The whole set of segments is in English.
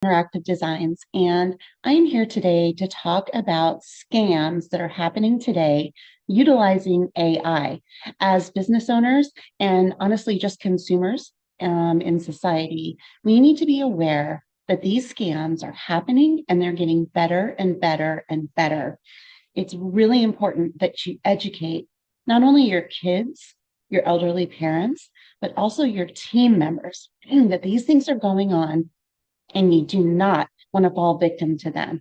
Interactive Designs, and I'm here today to talk about scams that are happening today utilizing AI. As business owners and honestly just consumers in society, we need to be aware that these scams are happening and they're getting better and better and better. It's really important that you educate not only your kids, your elderly parents, but also your team members that these things are going on and you do not want to fall victim to them.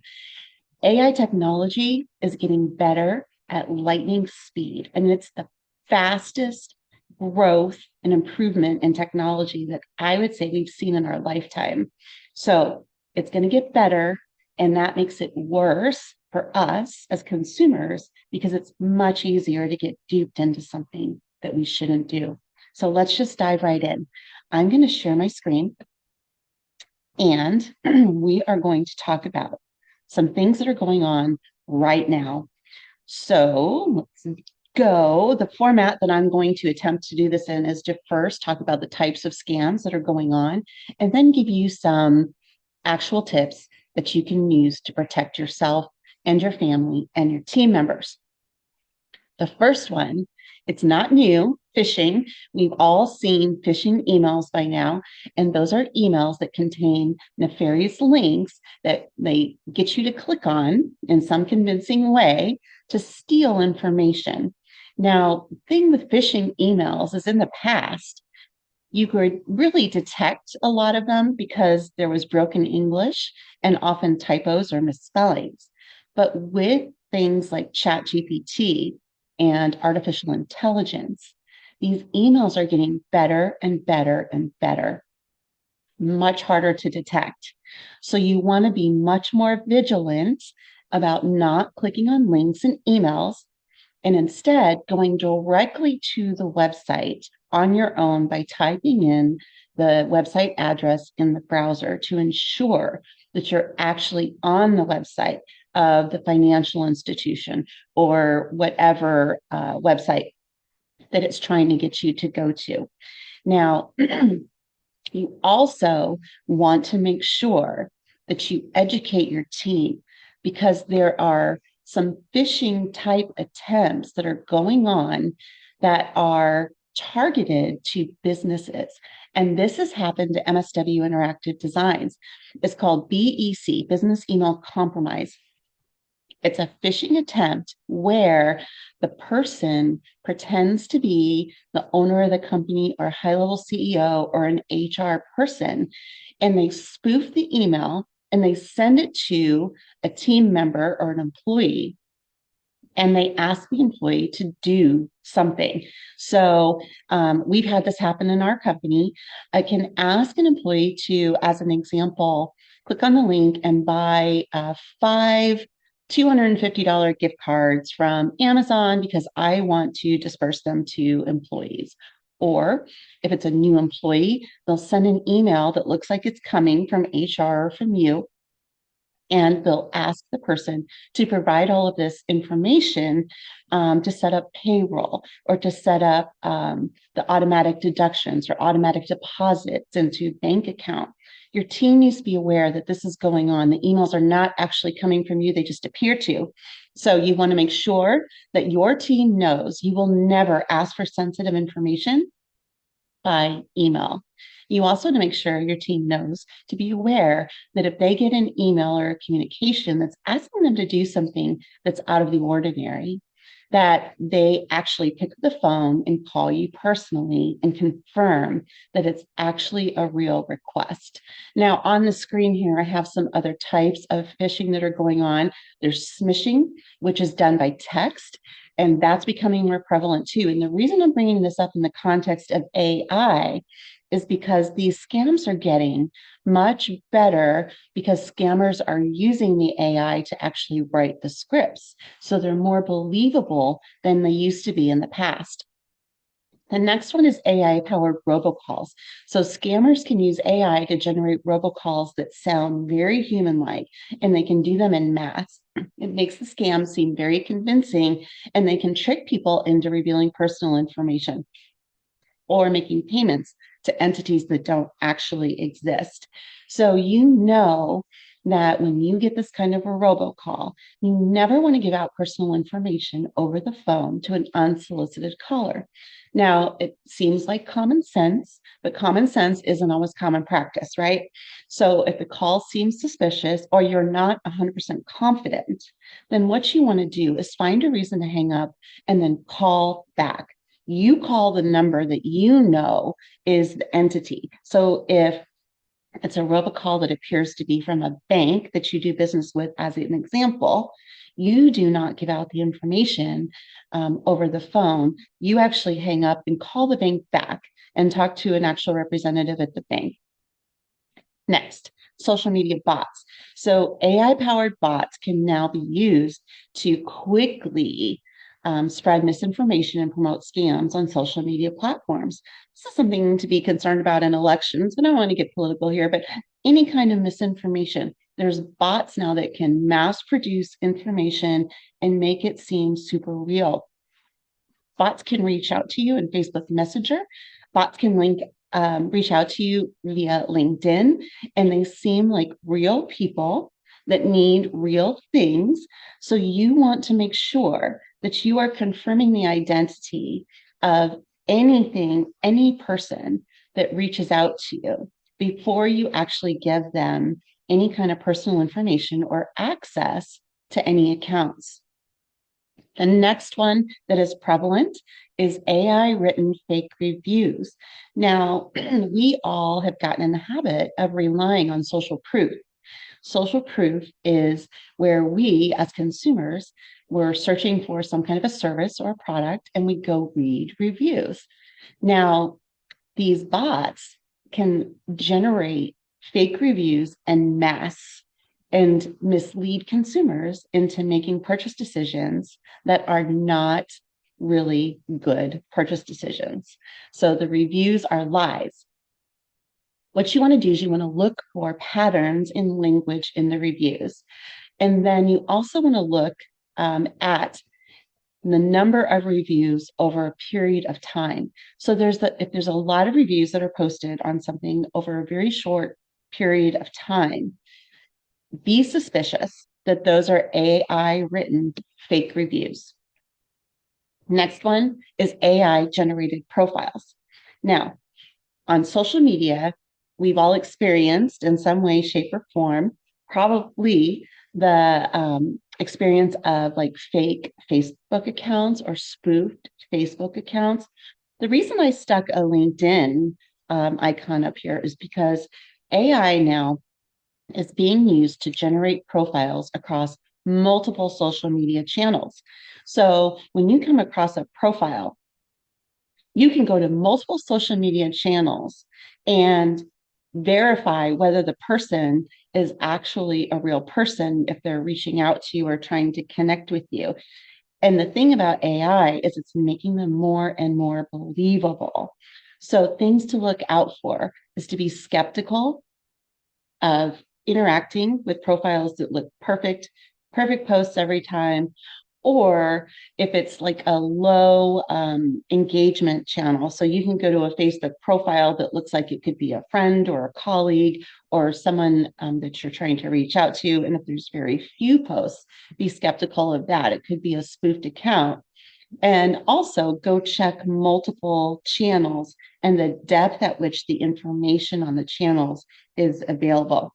AI technology is getting better at lightning speed, and it's the fastest growth and improvement in technology that I would say we've seen in our lifetime. So it's going to get better, and that makes it worse for us as consumers because it's much easier to get duped into something that we shouldn't do. So let's just dive right in. I'm going to share my screen and we are going to talk about some things that are going on right now. So let's go. The format that I'm going to attempt to do this in is to first talk about the types of scams that are going on, and then give you some actual tips that you can use to protect yourself and your family and your team members. The first one, it's not new, phishing. We've all seen phishing emails by now, and those are emails that contain nefarious links that they get you to click on in some convincing way to steal information. Now, the thing with phishing emails is in the past, you could really detect a lot of them because there was broken English and often typos or misspellings. But with things like ChatGPT and artificial intelligence, these emails are getting better and better and better, much harder to detect. So you want to be much more vigilant about not clicking on links in emails and instead going directly to the website on your own by typing in the website address in the browser to ensure that you're actually on the website of the financial institution or whatever website that it's trying to get you to go to. Now, you also want to make sure that you educate your team because there are some phishing type attempts that are going on that are targeted to businesses. And this has happened to MSW Interactive Designs. It's called BEC, Business Email Compromise. It's a phishing attempt where the person pretends to be the owner of the company or high-level CEO or an HR person, and they spoof the email and they send it to a team member or an employee, and they ask the employee to do something. So we've had this happen in our company. I can ask an employee to, as an example, click on the link and buy five $250 gift cards from Amazon because I want to disperse them to employees. Or if it's a new employee, they'll send an email that looks like it's coming from HR or from you, and they'll ask the person to provide all of this information to set up payroll or to set up the automatic deductions or automatic deposits into bank account. Your team needs to be aware that this is going on. The emails are not actually coming from you, they just appear to. So you want to make sure that your team knows you will never ask for sensitive information by email. You also want to make sure your team knows to be aware that if they get an email or a communication that's asking them to do something that's out of the ordinary, that they actually pick up the phone and call you personally and confirm that it's actually a real request. Now, on the screen here, I have some other types of phishing that are going on. There's smishing, which is done by text, and that's becoming more prevalent too. And the reason I'm bringing this up in the context of AI is because these scams are getting much better because scammers are using the AI to actually write the scripts. So they're more believable than they used to be in the past. The next one is AI-powered robocalls. So scammers can use AI to generate robocalls that sound very human-like, and they can do them in mass. It makes the scam seem very convincing, and they can trick people into revealing personal information. or making payments to entities that don't actually exist. So you know that when you get this kind of a robocall, you never want to give out personal information over the phone to an unsolicited caller. Now, it seems like common sense, but common sense isn't always common practice, right? So if the call seems suspicious or you're not 100% confident, then what you want to do is find a reason to hang up and then call back. You call the number that you know is the entity. So if it's a robocall that appears to be from a bank that you do business with, as an example, you do not give out the information over the phone. You actually hang up and call the bank back and talk to an actual representative at the bank. Next, social media bots. So AI powered bots can now be used to quickly spread misinformation and promote scams on social media platforms. This is something to be concerned about in elections. I don't want to get political here, but any kind of misinformation. There's bots now that can mass produce information and make it seem super real. Bots can reach out to you in Facebook Messenger. Bots can reach out to you via LinkedIn, and they seem like real people that need real things. So you want to make sure that you are confirming the identity of any person that reaches out to you before you actually give them any kind of personal information or access to any accounts. The next one that is prevalent is AI written fake reviews. Now, we all have gotten in the habit of relying on social proof. Social proof is where we, as consumers, we're searching for some kind of a service or a product and we go read reviews. Now, these bots can generate fake reviews en masse and mislead consumers into making purchase decisions that are not really good purchase decisions. So the reviews are lies. What you want to do is you want to look for patterns in language in the reviews. And then you also want to look at the number of reviews over a period of time. So if there's a lot of reviews that are posted on something over a very short period of time, be suspicious that those are AI written fake reviews. Next one is AI generated profiles. Now, on social media, we've all experienced in some way, shape, or form, probably the experience of like fake Facebook accounts or spoofed Facebook accounts. The reason I stuck a LinkedIn icon up here is because AI now is being used to generate profiles across multiple social media channels. So when you come across a profile, you can go to multiple social media channels and verify whether the person is actually a real person if they're reaching out to you or trying to connect with you. And the thing about AI is it's making them more and more believable. So things to look out for is to be skeptical of interacting with profiles that look perfect posts every time, or if it's like a low engagement channel. So you can go to a Facebook profile that looks like it could be a friend or a colleague or someone that you're trying to reach out to. And if there's very few posts, be skeptical of that. It could be a spoofed account. And also go check multiple channels and the depth at which the information on the channels is available.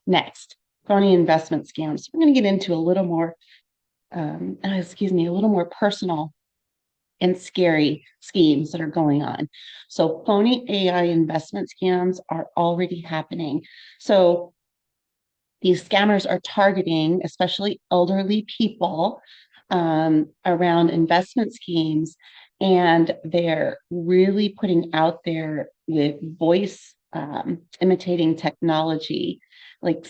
Next, phony investment scams. We're going to get into a little more a little more personal and scary schemes that are going on. So phony AI investment scams are already happening. So these scammers are targeting especially elderly people around investment schemes, and they're really putting out there with voice imitating technology, like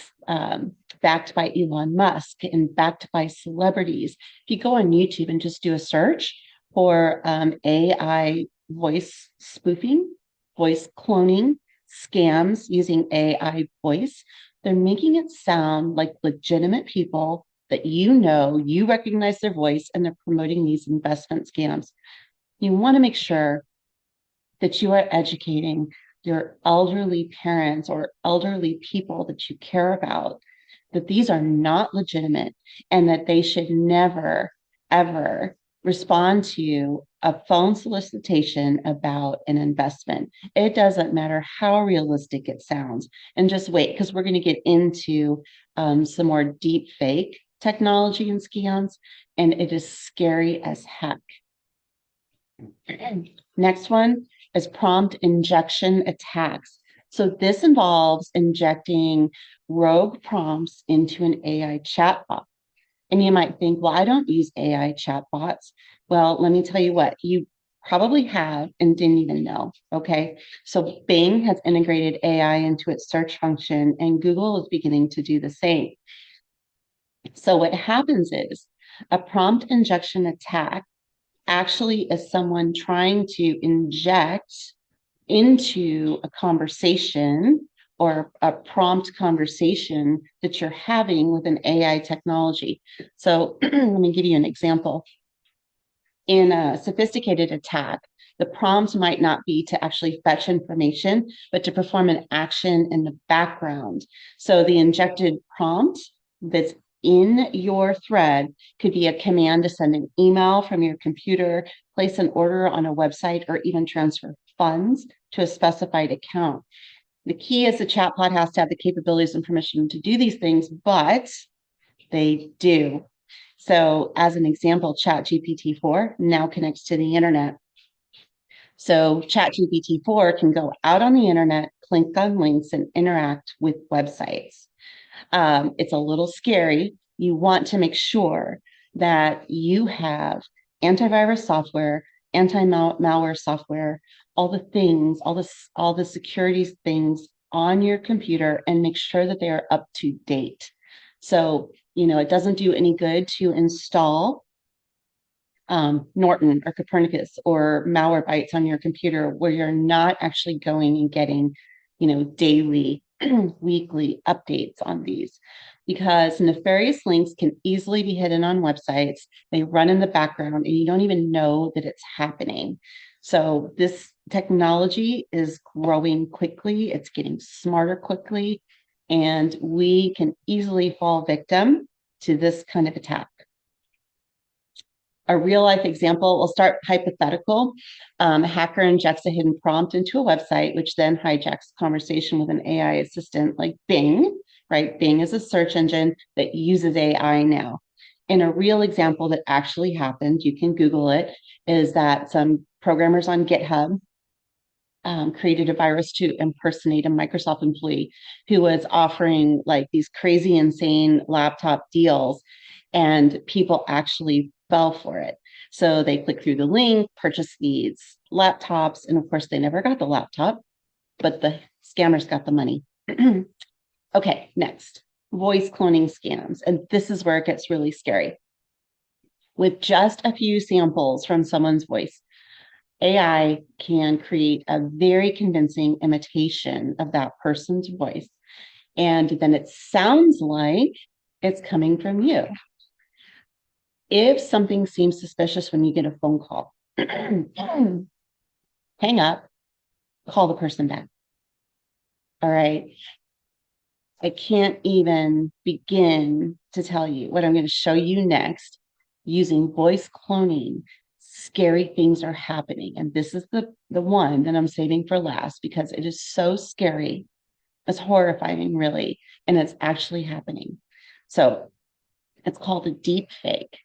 backed by Elon Musk and backed by celebrities. If you go on YouTube and just do a search for AI voice spoofing, voice cloning, scams using AI voice, they're making it sound like legitimate people that you recognize their voice, and they're promoting these investment scams. You want to make sure that you are educating your elderly parents or elderly people that you care about, that these are not legitimate and that they should never, ever respond to a phone solicitation about an investment. It doesn't matter how realistic it sounds. And just wait, because we're going to get into some more deep fake technology and scams, and it is scary as heck. Next one is prompt injection attacks. So this involves injecting rogue prompts into an AI chatbot. And you might think, well, I don't use AI chatbots. Well, let me tell you what, you probably have and didn't even know. Okay. So Bing has integrated AI into its search function, and Google is beginning to do the same. So what happens is a prompt injection attack actually is someone trying to inject into a conversation or a prompt conversation that you're having with an AI technology. So let me give you an example. In a sophisticated attack, the prompt might not be to actually fetch information, but to perform an action in the background. So the injected prompt that's in your thread could be a command to send an email from your computer, place an order on a website, or even transfer funds to a specified account. The key is the chatbot has to have the capabilities and permission to do these things, but they do. So as an example, ChatGPT-4 now connects to the internet. So ChatGPT-4 can go out on the internet, click on links, and interact with websites. It's a little scary. You want to make sure that you have antivirus software, anti-malware software, all the things, all the security things on your computer, and make sure that they are up to date. So, it doesn't do any good to install Norton or Copernicus or Malwarebytes on your computer where you're not actually going and getting, daily, weekly updates on these, because nefarious links can easily be hidden on websites. They run in the background and you don't even know that it's happening. So this technology is growing quickly. It's getting smarter quickly, and we can easily fall victim to this kind of attack. A real life example, we'll start hypothetical. A hacker injects a hidden prompt into a website, which then hijacks conversation with an AI assistant like Bing, right? Bing is a search engine that uses AI now. In a real example that actually happened, you can Google it, is that some programmers on GitHub created a virus to impersonate a Microsoft employee who was offering like these crazy, insane laptop deals, and people actually fell for it. So they clicked through the link, purchased these laptops, and of course, they never got the laptop, but the scammers got the money. Okay, next, voice cloning scams. And this is where it gets really scary. With just a few samples from someone's voice, AI can create a very convincing imitation of that person's voice. And then it sounds like it's coming from you. If something seems suspicious when you get a phone call, hang up, call the person back. All right. I can't even begin to tell you what I'm going to show you next using voice cloning. Scary things are happening. And this is the one that I'm saving for last because it is so scary. It's horrifying, really. And it's actually happening. So it's called a deep fake.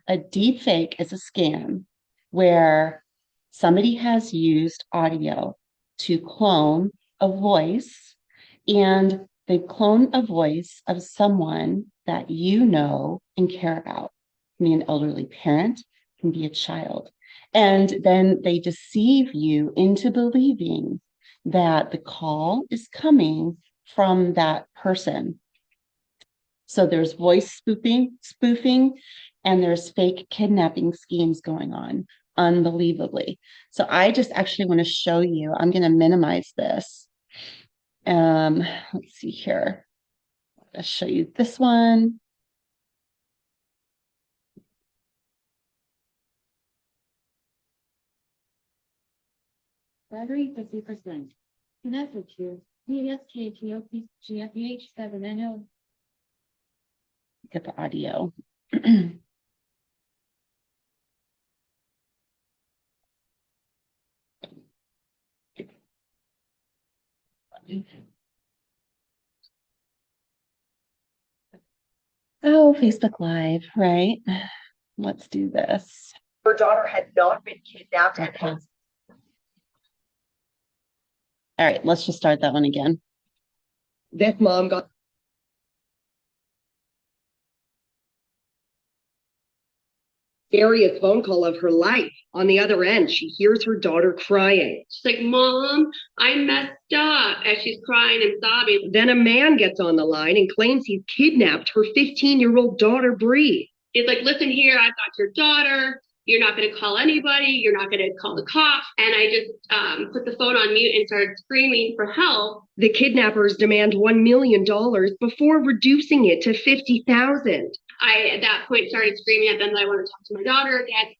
A deep fake is a scam where somebody has used audio to clone a voice, and they clone a voice of someone that you know and care about. It can be an elderly parent, it can be a child. And then they deceive you into believing that the call is coming from that person. So there's voice spoofing, and there's fake kidnapping schemes going on unbelievably. So I just actually want to show you, I'm going to minimize this. Let's see here. I'll show you this one. Battery 50%. Message here. PSKTOPGFH7NO. Get the audio. Oh, Facebook Live, right? Let's do this. Her daughter had not been kidnapped. Okay. All right, let's just start that one again. This mom got scariest phone call of her life. On the other end, she hears her daughter crying. She's like, Mom, I messed up, as she's crying and sobbing. Then a man gets on the line and claims he's kidnapped her 15-year-old daughter, Bree. He's like, listen here, I've got your daughter. You're not going to call anybody. You're not going to call the cops. And I just put the phone on mute and started screaming for help. The kidnappers demand $1 million before reducing it to $50,000. I, at that point, started screaming at them that I want to talk to my daughter again.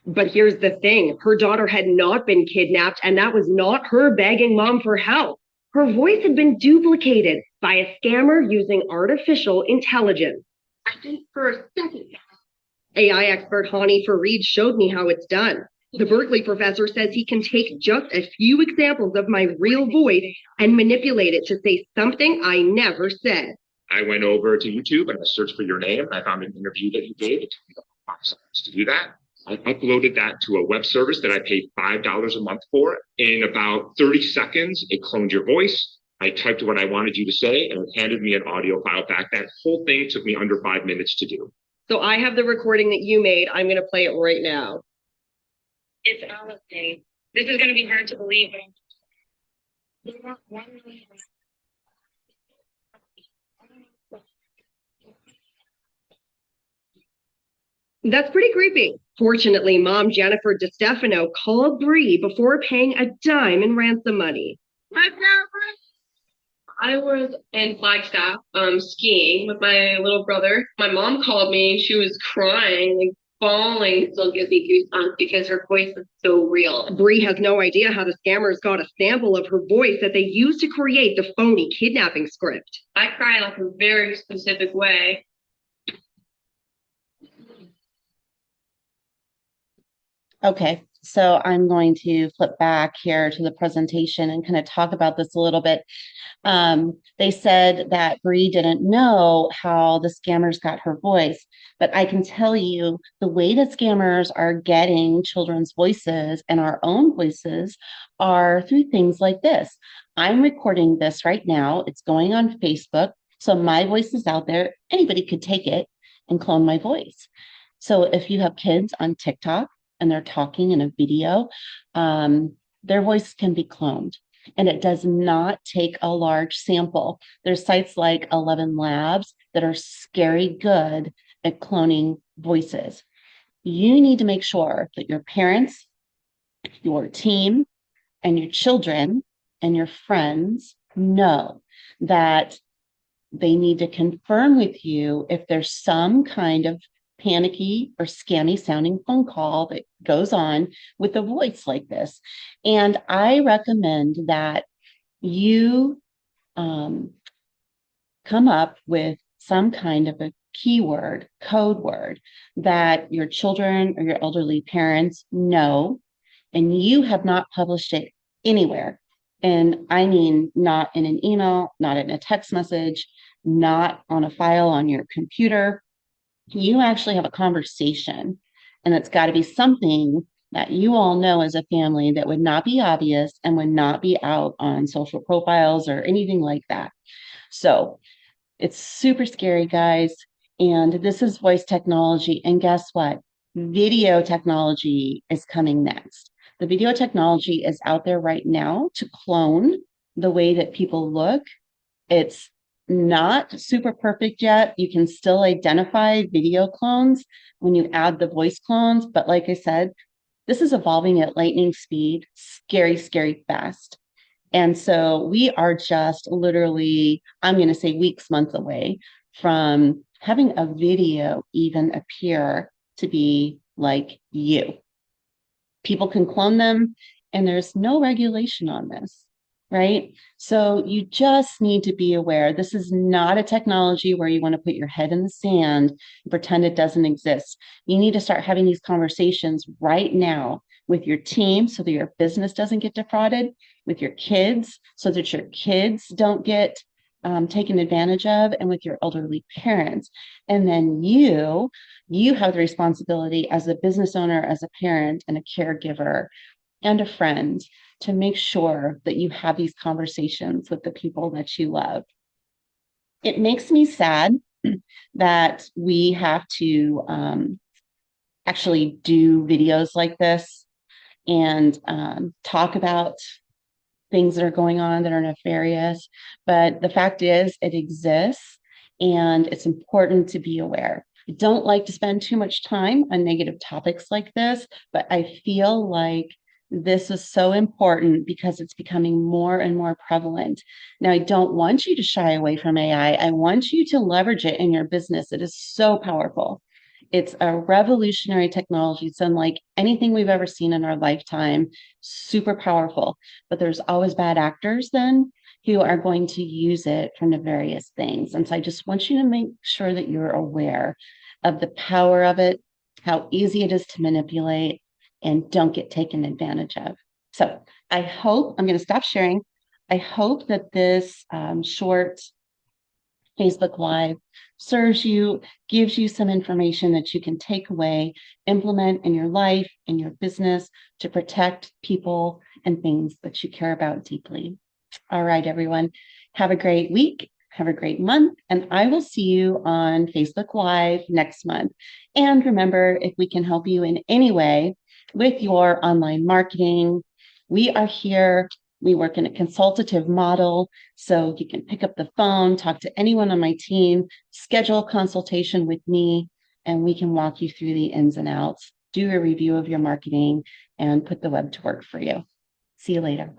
But here's the thing. Her daughter had not been kidnapped, and that was not her begging mom for help. Her voice had been duplicated by a scammer using artificial intelligence. I think for a second. AI expert Hani Farid showed me how it's done. The Berkeley professor says he can take just a few examples of my real voice and manipulate it to say something I never said. I went over to YouTube and I searched for your name. I found an interview that you gave. It took me 5 seconds to do that. I uploaded that to a web service that I paid $5 a month for. In about 30 seconds, it cloned your voice. I typed what I wanted you to say, and it handed me an audio file back. That whole thing took me under 5 minutes to do. So I have the recording that you made. I'm going to play it right now. It's Alice Day. This is going to be hard to believe. They want $1 million. That's pretty creepy. Fortunately, mom Jennifer DeStefano called Bree before paying a dime in ransom money. I was in Flagstaff skiing with my little brother. My mom called me. She was crying, like bawling. Still gives me goosebumps because her voice is so real. Bree has no idea how the scammers got a sample of her voice that they used to create the phony kidnapping script. I cry like a very specific way. Okay, so I'm going to flip back here to the presentation and kind of talk about this a little bit. They said that Bree didn't know how the scammers got her voice, but I can tell you the way that scammers are getting children's voices and our own voices are through things like this. I'm recording this right now. It's going on Facebook. So my voice is out there. Anybody could take it and clone my voice. So if you have kids on TikTok, and they're talking in a video, their voice can be cloned. And it does not take a large sample. There's sites like 11 Labs that are scary good at cloning voices. You need to make sure that your parents, your team, and your children and your friends know that they need to confirm with you if there's some kind of panicky or scammy sounding phone call that goes on with a voice like this. And I recommend that you come up with some kind of a keyword, code word that your children or your elderly parents know, and you have not published it anywhere. And I mean, not in an email, not in a text message, not on a file on your computer. You actually have a conversation, and it's got to be something that you all know as a family that would not be obvious and would not be out on social profiles or anything like that. So it's super scary, guys. And this is voice technology. And guess what? Video technology is coming next. The video technology is out there right now to clone the way that people look. It's not super perfect yet. You can still identify video clones when you add the voice clones. But like I said, this is evolving at lightning speed, scary, scary fast. And so we are just literally, I'm going to say weeks, months away from having a video even appear to be like you. People can clone them and there's no regulation on this, right? So you just need to be aware. This is not a technology where you want to put your head in the sand and pretend it doesn't exist. You need to start having these conversations right now with your team so that your business doesn't get defrauded, with your kids so that your kids don't get taken advantage of, and with your elderly parents. And then you have the responsibility as a business owner, as a parent and a caregiver and a friend to make sure that you have these conversations with the people that you love. It makes me sad that we have to actually do videos like this and talk about things that are going on that are nefarious. But the fact is, it exists and it's important to be aware. I don't like to spend too much time on negative topics like this, but I feel like this is so important because it's becoming more and more prevalent. Now, I don't want you to shy away from AI. I want you to leverage it in your business. It is so powerful. It's a revolutionary technology. It's unlike anything we've ever seen in our lifetime, super powerful. But there's always bad actors then who are going to use it for nefarious things. And so I just want you to make sure that you're aware of the power of it, how easy it is to manipulate, and don't get taken advantage of. So I hope, I'm going to stop sharing. I hope that this short Facebook Live serves you, gives you some information that you can take away, implement in your life, in your business to protect people and things that you care about deeply. All right, everyone, have a great week. Have a great month, and I will see you on Facebook Live next month. And remember, if we can help you in any way with your online marketing, we are here. We work in a consultative model, so you can pick up the phone, talk to anyone on my team, schedule a consultation with me, and we can walk you through the ins and outs, do a review of your marketing, and put the web to work for you. See you later.